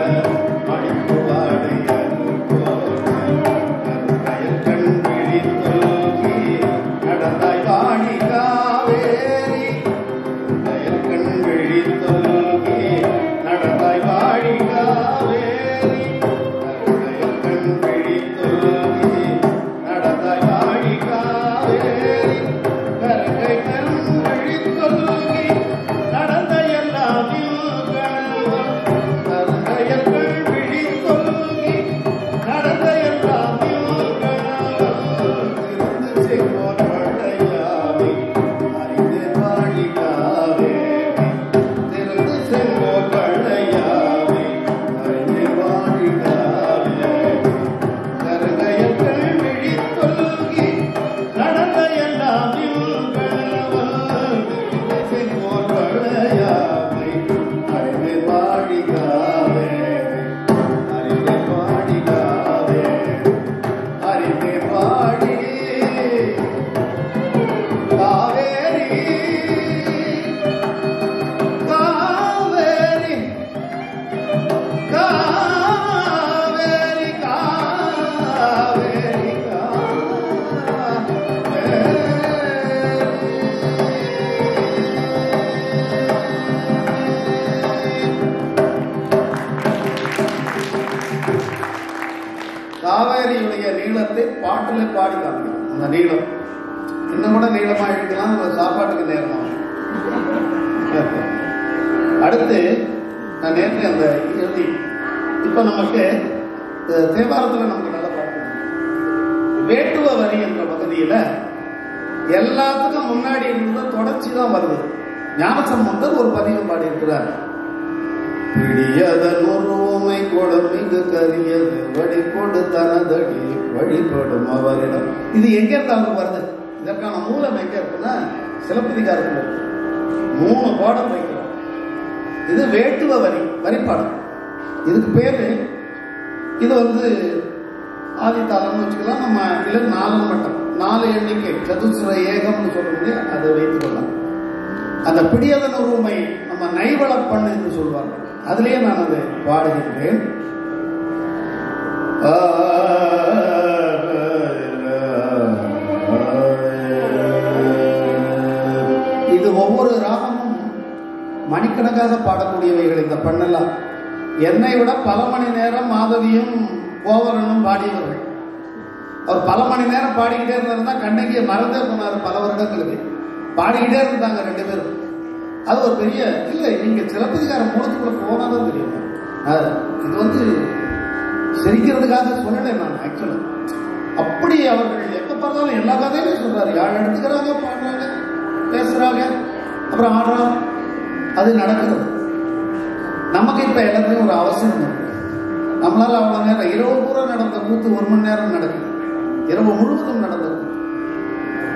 மணிக்கு வாடையது போக கருக்கையில் கண் விழித்தோகி நடந்தாய் வாணி காவேரி கருக்கையில் கண் விழித்தோகி நடந்தாய் வாழி காவேரி கருணையில் கண் விழித்தோகி நடந்தாய் வாழி காவேரி கருணை கண் விழித்தோகி நடந்த எல்லாம் கருணையில் கண் விழித்தோகி நடந்த எல்லாம் திருந்து செங்கோல் படையாவி அறிந்து வாழி காவேரி திருந்து செங்கோல் படையாவி அறிந்து வாழி காவேரி கருணையில் கண் விழித்தோகி நடந்த எல்லாம் திருந்து செங்கோல் படையாவி அறிந்து வாழி காவேரி அறிந்து வாழி காவேரி அறிந்து வாழி காவேரி காவேரி காவேரி காவேரி காவேரியுடைய நீளத்தை பாட்டில் பாடி காமிக்கும். அந்த நீளம் இன்னும் கூட நீளமா இருக்கலாம். அந்த சாப்பாட்டுக்கு நேரமாக அடுத்து நான் நேற்று அந்த இறுதி இப்ப நமக்கு தேவாரத்துல நமக்கு நல்ல பாட்டு வேட்டுவ வரி என்ற பகுதியில எல்லாத்துக்கும் முன்னாடி இருந்த தொடர்ச்சி தான் வருது. ஞானசம்பந்தர் ஒரு பதிகம் பாடி இருக்கிறார். பிடியதன் உருவமை கொடுமிகு கரியது வழி கொண்டு தனதடி வழிபடும் அவரிடம். இது எங்க இருந்தாலும் வருது. இதற்கான மூலம் எங்க இருக்குன்னா சிலப்பதிகாரத்தில் இருக்கு. 3 பாடம் வைக்கிறார். இது வேட்டுவ வரி வரிப்பாடம். இதுக்கு பேரு இது ஆதித்தாளம்னு வச்சுக்கலாம். நம்ம இதுல 4 மட்டம் 4 எண்ணிக்கை சதுசுர ஏகம்னு சொல்றது அதை வைத்துக் கொள்ளலாம். அந்த பிடியதன் உருவமை நம்ம நைவளப்பண் என்று சொல்வார்கள். அதிலேயே நான் அதை பாடுகின்றேன். இது ஒவ்வொரு ராகமும் மணிக்கணக்காக பாடக்கூடியவைகள். இந்த பண்ணெல்லாம் என்னை விட பல மணி நேரம் மாதவியும் கோவலனும் பாடியவர்கள். அவர் பல மணி நேரம் பாடிக்கிட்டே இருந்தாருன்னா கண்ணகியை மறந்தே போனார். பல வருடங்களுக்கு பாடிக்கிட்டே இருந்தாங்க 2 பேரும். அது ஒரு பெரிய இல்லை. நீங்க சிலப்பதிகாரம் மூலத்துக்குள்ள போனாதான் தெரியும். இது சிரிக்கிறதுக்காக சொல்லலை நான். ஆக்சுவலா அப்படி அவர்கள் எப்ப பார்த்தாலும் எல்லா கதையிலும் சொல்றாரு. யாழ் எடுத்துக்கிறாங்க, பாடுறாங்க, பேசுறாங்க, அப்புறம் ஆடுறாங்க. அது நடக்கிறது. நமக்கு இப்ப எல்லாத்தையும் ஒரு அவசரம் இருக்கு. நம்மளால அவ்வளவு நேரம் இரவு பூரா நடந்த கூத்து 1 மணி நேரம் நடக்குது. இரவு முழுவதும் நடந்தது.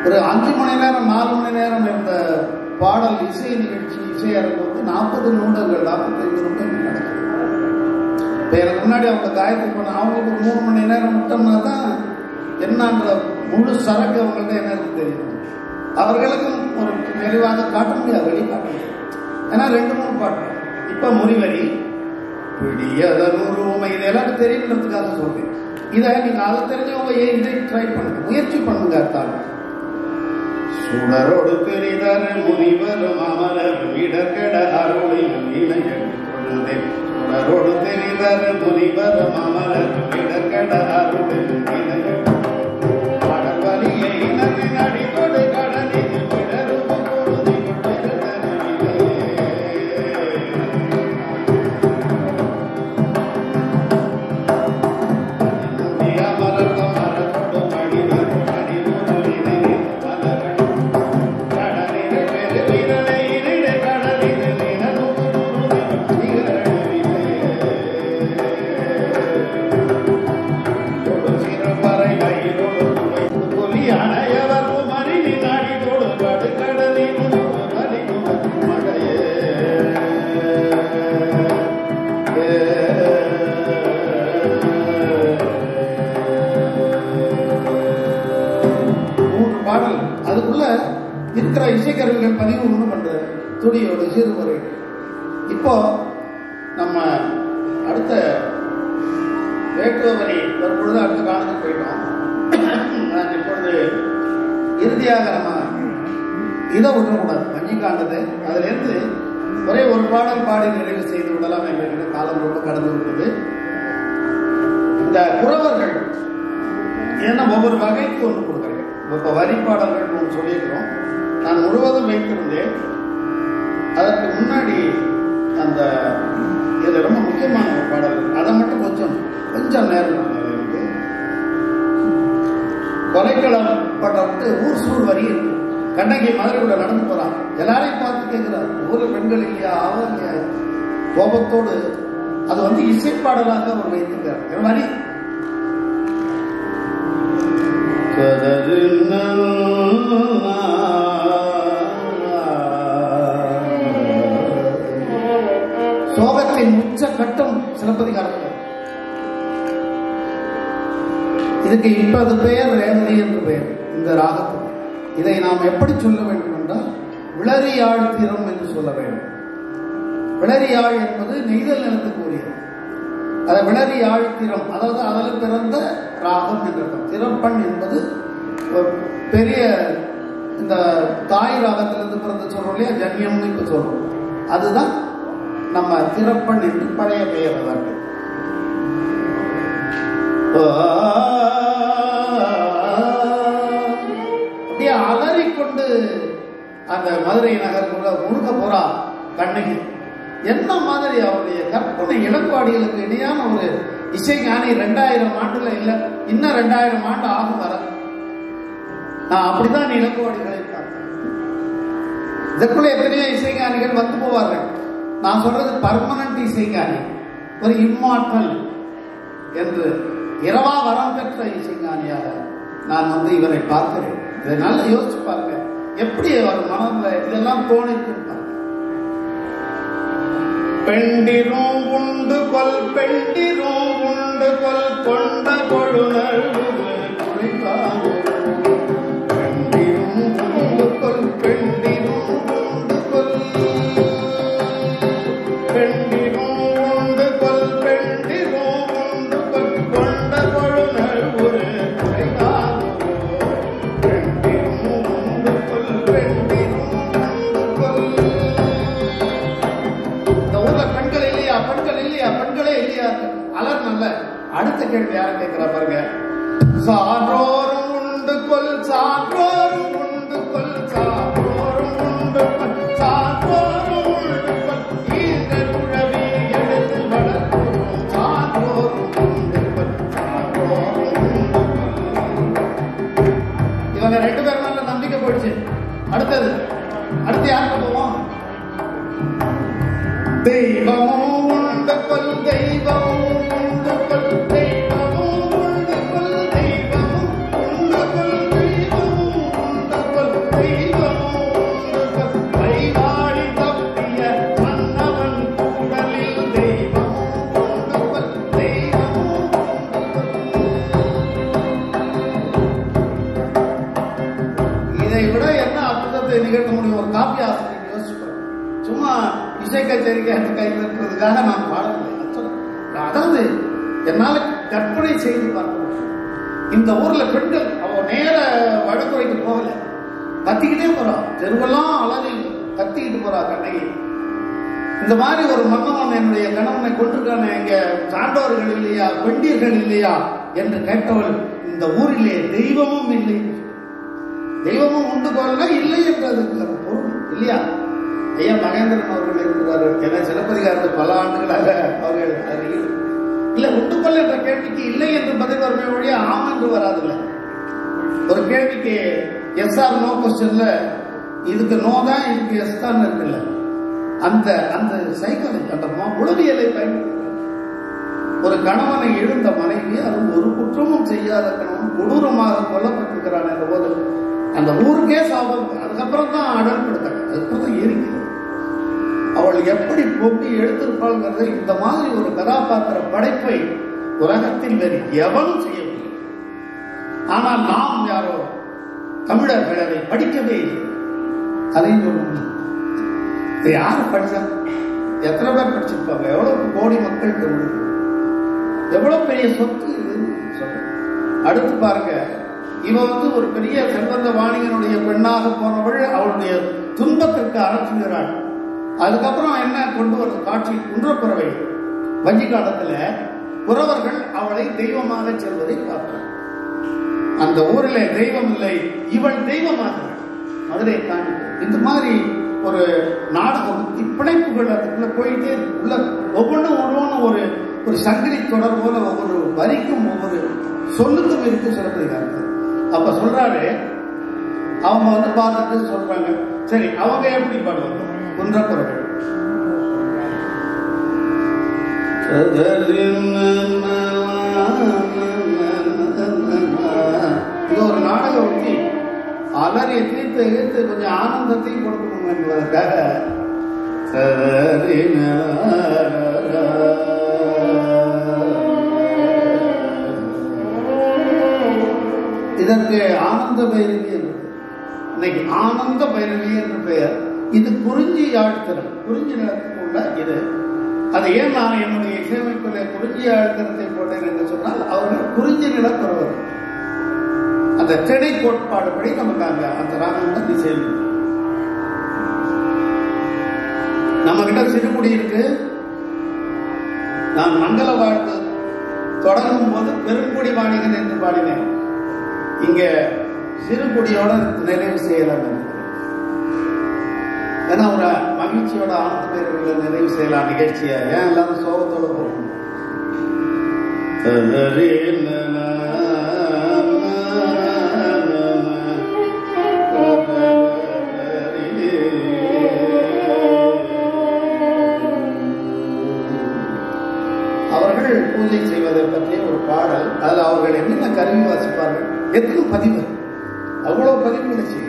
ஒரு 5 மணி நேரம் 4 மணி நேரம் இருந்த பாடல் இசை நிகழ்ச்சி இசையரங்கு 40 நிமிடங்கள் 45 நிமிடங்கள் நடக்குது. இப்ப எனக்கு முன்னாடி அவங்க காயத்ரி பண்ண அவங்களுக்கு ஒரு 3 மணி நேரம் விட்டோம்னா தான் என்னன்ற முழு சரக்கு அவங்கள்ட்ட என்ன தெரியும். அவர்களுக்கும் ஒரு நிறைவாக காட்ட முடியாது, வெளிக்காட்ட முடியாது. ஏன்னா 2-3 பாட்டு. இப்ப முறிவரி பிடியதன் உருவமை இது எல்லாரும் தெரியுன்றதுக்காக சொல்றேன். இதை நீங்க அதை தெரிஞ்சவங்க இதை ட்ரை பண்ணுங்க, முயற்சி பண்ணுங்க. சுடரோடு பெரிதர் முனிவரும் அமரரும் இடர்கட அருளையும் இணையன் சுடரோடு தெரிதர் முனிவரும் அமரரும் இடர்கட அருளையும் இணையன் கடற்கலியை நடிகொடு கடலில் விடரும் பொழுது அமரத்தம் மரத்தோடு மடிந்து பாடல் அதுக்குள்ள இருக்கிற இசைக்கருவிகள் பதிவு ஒன்றும் பண்றது துடியோடு சிறுமுறை. இப்போ நம்ம அடுத்த வேட்டுவரி வரும்பொழுது அடுத்த காலத்துக்கு போயிட்டோம். நான் இப்பொழுது இறுதியாக நம்ம இதை விடக்கூடாது, மஞ்சிக்காண்டது. அதுல இருந்து ஒரே ஒரு பாடல் பாடி நிறைவு செய்து விடலாம் என்ற காலம் ரொம்ப கடந்து விட்டது. இந்த குறவர்கள் ஏன்னா ஒவ்வொரு வகைக்கு ஒன்று கொடுக்குறேன். இப்ப வரி பாடல்கள் ஒன்று சொல்லியிருக்கிறோம். நான் முழுவதும் வைத்திருந்தேன். அதற்கு முன்னாடி அந்த இது ரொம்ப முக்கியமான ஒரு பாடல், அதை மட்டும் கொஞ்சம் நேரம் இருக்கு. கொலைக்களம் பட்டு ஊர் சூழ் வரி இருக்கு. கண்ணகி மதுரைக்குள்ள நடந்து போறான். எல்லாரையும் பார்த்து கேட்கிறார், ஊர்ல பெண்கள் இல்லையா, அவர் இல்லையா? கோபத்தோடு அது இசைப்பாடலாக அவர் வைத்திருக்கிறார். வரி சோகத்தின் உச்ச கட்டம் சிலப்பதிகாரத்தில். இதுக்கு இப்பது பெயர் ரேவதி என்று பெயர். இந்த ராகத்துக்கு இதை நாம் எப்படி சொல்ல வேண்டும் என்றால் விளரியாழ் திறம் என்று சொல்ல வேண்டும். விளரியாழ் என்பது நெய்தல் நிலத்துக்கு உரியது. அதை விளரியாழ் திறம், அதாவது அதில் பிறந்த ராகம் என்ற திறப்பண் என்பது ஒரு பெரிய இந்த தாய் ராகத்திலிருந்து பிறந்த சொல்றோம் இல்லையா, ஜன்யம்னு இப்ப சொல்றோம். அதுதான் நம்ம திறப்பண் என்று பழைய பெயர். அதாங்க அப்படியே அலறிக்கொண்டு அந்த மதுரை நகருக்குள்ள முழுக்க போறா கண்ணகி. என்ன மாதிரி அவருடைய கற்பனை இளப்பாடிகளுக்கு இணையான ஒரு இசைஞானி 2000 ஆண்டுல இல்ல, இன்னும் 2000 ஆண்டு ஆகும் வர. நான் அப்படிதான் இளப்பாடிகளை பார்த்தேன். இதற்குள்ள எத்தனையோ இசைஞானிகள் வந்து போவார்கள். நான் சொல்றது பர்மனன்ட் இசைஞானி, ஒரு இம்மாற்றல் என்று இரவா வரம் பெற்ற இசைஞானியாக நான் இவரை பார்க்கிறேன். இதை நல்லா யோசிச்சு பாருங்க, எப்படி அவர் மனதில் இதெல்லாம் தோணிருக்கு. பெண்டிரும் உண்டு கொல் பெண்டிரும் உண்டு கொல் கொண்ட கொழுநர் பெண்டிரும் உண்டு கொல் பெண்டிரும் உண்டு கொல் பெண்டிரும் உண்டு கொல் பெண்டிரும் உண்டு கொல் கொண்ட கொழுநர் ஒரு அலர் நல்ல. அடுத்த கேள்வி யார கேட்கிறா பாருங்க. சான்றோரும் உண்டு கொல் சான்றோரும் உண்டு கொல் சான்றோரும் உண்டு கொல் சான்றோரும் உண்டு கொல் ஈர்கள் உழவி எடுத்து வளர்க்கிறோம் சான்றோரும் உண்டு கொல் சான்றோரும் உண்டு கொல். இவங்க 2 பேர் மேல நம்பிக்கை போயிடுச்சு. அடுத்து யாருக்கு போவோம்? தெய்வமும் உண்டு கொல் தெய்வமும் உண்டு கொல் தெய்வமும் உண்டு கொல் தெய்வமும் உண்டு கொல் தெய்வமும் உண்டு கொல் தெய்வமும் உண்டு கொல் கைவாடி தப்பிய மன்னவன் கூடலில் தெய்வமும் உண்டு கொல் தெய்வமும் உண்டு. இதை விட என்ன அற்புதத்தை நிகழ்த்த முடியும்? ஒரு காப்பி ஆசிரியர் யோசிப்பார். சும்மா இசை கச்சேரிக்கு அந்த கையில் இருக்கிறதுக்காக நான் பாடவில்லை. அதாவது என்னால கற்பனை செய்து பார்க்க. இந்த ஊர்ல பெண்கள் அவ நேர வடக்குறைக்கு போகல, கத்திக்கிட்டே போறா. தெருவெல்லாம் அலறி கத்திக்கிட்டு போறா கண்ணகி. இந்த மாதிரி ஒரு மன்னவன் என்னுடைய கணவனை கொண்டிருக்கான எங்க சான்றோர்கள் இல்லையா, பெண்டியர்கள் இல்லையா என்று கேட்டவள் இந்த ஊரிலே தெய்வமும் இல்லை. தெய்வமும் உண்டு போகல இல்லை என்றதுக்கு பொருள் இல்லையா? ஐயா மகேந்திரன் அவர்கள் இருக்கிறார். என சிலப்பதிகாரத்தில் பல ஆண்டுகளாக அவர்கள் இல்ல உண்டு கொள்ள என்ற கேள்விக்கு இல்லை என்று பதில் வருமே வழியா ஆம் என்று வராதில்லை. ஒரு கேள்விக்கு எஸ் ஆர் நோ கொஸ்டின்ல இதுக்கு நோ தான், இதுக்கு எஸ் தான் இருக்குல்ல. அந்த அந்த சைக்காலஜி, அந்த உளவியலை பயன்படுத்த ஒரு கணவனை எழுந்த மனைவி, அது ஒரு குற்றமும் செய்யாத கணவன் கொடூரமாக கொல்லப்பட்டிருக்கிறான் என்ற போது அந்த ஊருக்கே சாபம். அதுக்கப்புறம் தான் அடல்படுத்தாங்க, அதுக்கப்புறம் தான் எரிக்கிறது. அவள் எப்படி பொங்கி எடுத்திருப்பாள்ங்கிறத இந்த மாதிரி ஒரு கதாபாத்திர படைப்பை உலகத்தில் வேறு எவனும் செய்ய முடியும். ஆனால் நாம் யாரோ தமிழர்கள் அதை படிக்கவே இல்லை. அதையும் சொல்லணும். இதை யாரு படிச்சா? எத்தனை பேர் படிச்சிருப்பாங்க? எவ்வளவு கோடி மக்கள் தமிழ், எவ்வளவு பெரிய சொத்து இதுன்னு சொல்றேன். அடுத்து பாருங்க, இவன் ஒரு பெரிய செல்வந்த வாணிகனுடைய பெண்ணாக போனவள் அவளுடைய துன்பத்திற்கு அரசுகிறாள். அதுக்கப்புறம் என்ன கொண்டு வரும் காட்சி? குன்றப்புறவை வஞ்சி காலத்துல புறவர்கள் அவளை தெய்வமாக செல்வதை பார்க்கிறார். அந்த ஊரில் தெய்வம் இல்லை, இவள் தெய்வமாகிறாள். மதுரை தாண்டி இந்த மாதிரி ஒரு நாடகம் பிணைப்புகள் அதுக்குள்ள போயிட்டே உள்ள ஒவ்வொன்றும் ஒரு ஒரு சங்கிலி தொடர் போல ஒவ்வொரு வரிக்கும் ஒவ்வொரு சொல்லுக்கும் இருக்கு சிறப்பு. அப்ப சொல்றாரு, அவங்க பார்த்துட்டு சொல்றாங்க, சரி அவங்க எப்படி பாடுவாங்க? குன்றப்புறவை இது ஒரு நாடக ஒட்டி அலறிய தீர்த்து எடுத்து கொஞ்சம் ஆனந்தத்தையும் கொடுக்கணும் என்பதற்காக இதற்கு ஆனந்த பைரவி என்று இன்னைக்கு ஆனந்த பைரவி என்று பெயர். இது குறிஞ்சி ஆழ்த்திரம், குறிஞ்சி நிலத்துக்கு உள்ள இது. அது ஏன் நான் என்னுடைய இசையமைப்பில் குறிஞ்சி ஆழ்த்திரத்தை போட்டேன் என்று சொன்னால், அவர்கள் குறிஞ்சி நிலப்பெறுவர். அந்த திணை கோட்பாடுபடி நமக்கு அந்த ராகம் தான் திசையில். நம்ம கிட்ட சிறுகுடி இருக்கு. நான் மங்கள வாழ்த்து தொடங்கும் போது பெருங்குடி வாணிகன் என்று பாடினேன். இங்க சிறுகுடியோட நிறைவு செய்யலாம். ஏன்னா ஒரு மகிழ்ச்சியோட ஆனந்த பேரவையில் நிறைவு செய்யலாம் நிகழ்ச்சியை. ஏன் எல்லாரும் சோகத்தோட போகணும்? அவர்கள் பூஜை செய்வதை பற்றிய ஒரு பாடல். அதில் அவர்கள் என்னென்ன கருவி வாசிப்பார்கள், எத்தனை பதிவு, அவ்வளவு பதிவுகளை செய்கிறார்.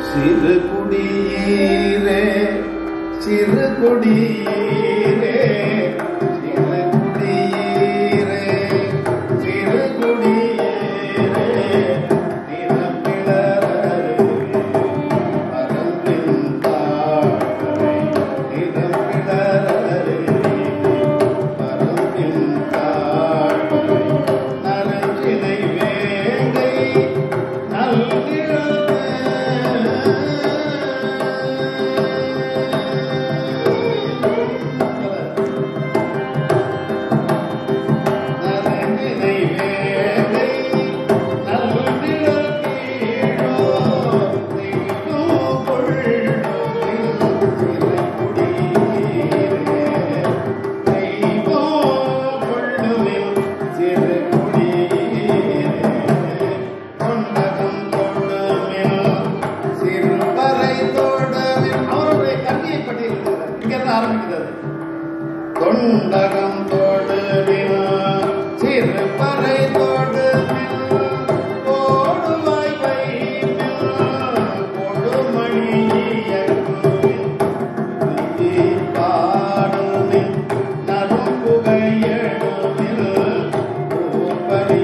சிறு குடியீரே சிறு குடியீரே சிறு குடியீரே சிறு குடியீரே தொண்டகம் தோடு சிறு பறை தோடு கோடுவாய் பாடும் நரும் புகையெழுமில் பூப்பறி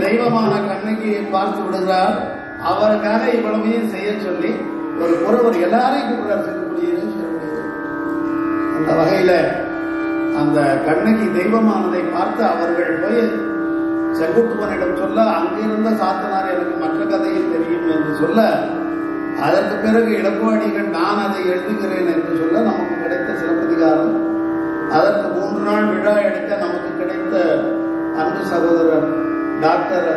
தெய்வமான கண்ணகியை பார்த்து விடுகிறார். அவருக்காக இவ்வளவையும் செய்ய சொல்லி ஒரு புறவர் எல்லாரையும் கூப்பிடுறார். அந்த வகையில அந்த கண்ணகி தெய்வமானதை பார்த்து அவர்கள் போய் செங்குட்டுவனிடம் சொல்ல, அங்கிருந்த சாத்தனார் எனக்கு மற்ற கதையில் தெரியும் என்று சொல்ல, அதற்கு பிறகு இளங்கோவடிகள் நான் அதை எழுதுகிறேன் என்று சொல்ல நமக்கு கிடைத்த சிலப்பதிகாரம், அதற்கு 3 நாள் விழா எடுக்க நமக்கு கிடைத்த அன்பு சகோதரர் டாக்டர்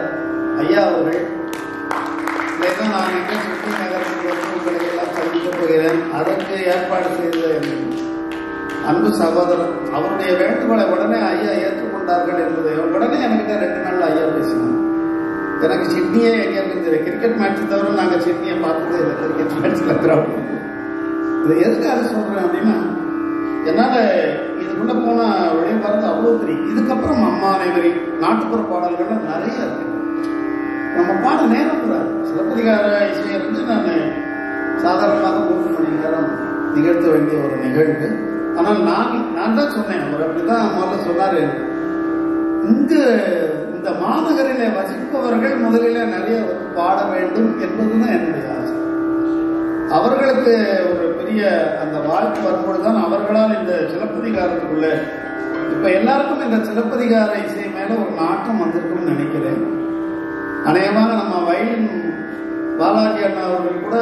ஐயா அவர்கள், இதைதான் நான் எங்கே சுற்றி நகரத்துக்கு வந்து உங்களை எல்லாம் சந்திக்கப் போகிறேன், அதற்கு ஏற்பாடு செய்த அன்பு சகோதரர் அவருடைய வேண்டுகோளை உடனே ஐயா ஏற்றுக்கொண்டார்கள் என்பதை உடனே என்கிட்ட 2 நாள் ஐயா பேசினாங்க. எனக்கு சிட்னியே எங்கே இருந்தது, கிரிக்கெட் மேட்ச் தவிர நாங்கள் சிட்னியை பார்த்ததே இல்லை. கிரிக்கெட் மேட்ச்ல கிரவுண்ட் இதை எதுக்காக சொல்றேன் அப்படின்னா, என்னால் இதுக்குள்ள போன வெளியே பார்த்து அவ்வளோ தெரியும். இதுக்கப்புறம் அம்மா அனைவரி நாட்டுப்புற பாடல்கள் நிறைய இருக்கு. நம்ம பாட நேரம் கூடாது. சிலப்பதிகார இசையை வந்து நான் சாதாரணமாக 3 மணி நேரம் நிகழ்த்த வேண்டிய ஒரு நிகழ்வு. ஆனால் நான் தான் சொன்னேன், அவர் அப்படிதான் முதல்ல சொன்னாரு, இந்த மாநகரிலே வசிப்பவர்கள் முதலிலே நிறைய பாட வேண்டும் என்பதுதான் என்னுடைய ஆசை. அவர்களுக்கு ஒரு பெரிய அந்த வாழ்க்கை வரும்பொழுதுதான் அவர்களால் இந்த சிலப்பதிகாரத்துக்குள்ள இப்ப எல்லாருக்கும் இந்த சிலப்பதிகார இசை மேல ஒரு நாட்டம் வந்திருக்கும்னு நினைக்கிறேன். அநேகமாக நம்ம வயலின் பாலாஜி அண்ணா அவர்கள் கூட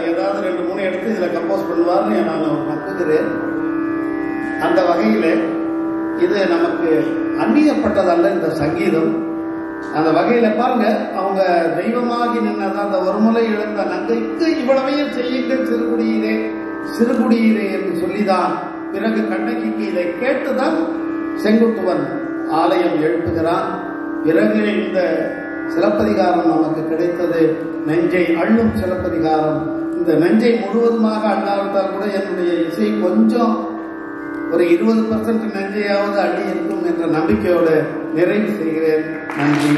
ஏதாவது 2-3 எடுத்து இதுல கம்போஸ் பண்ணுவார்னு நான் நம்புகிறேன். அந்த வகையில இது நமக்கு அந்நியப்பட்டதல்ல இந்த சங்கீதம். அந்த வகையில பாருங்க, அவங்க தெய்வமாகி நின்னதான் அந்த ஒரு முறை இழந்த நங்கைக்கு இவ்வளவையும் செய்யுங்கள் சிறுகுடியிலே சிறுகுடியிலே என்று சொல்லிதான் பிறகு கண்ணகிக்கு இதை கேட்டுதான் செங்குட்டுவன் ஆலயம் எழுப்புகிறான். பிறகு இந்த சிலப்பதிகாரம் நமக்கு கிடைத்தது நெஞ்சை அள்ளும் சிலப்பதிகாரம். இந்த நெஞ்சை முழுவதுமாக அல்லாவிட்டால் கூட என்னுடைய இசை கொஞ்சம் ஒரு 20% நெஞ்சையாவது அள்ளி இருக்கும் என்ற நம்பிக்கையோடு நிறைவு செய்கிறேன். நன்றி.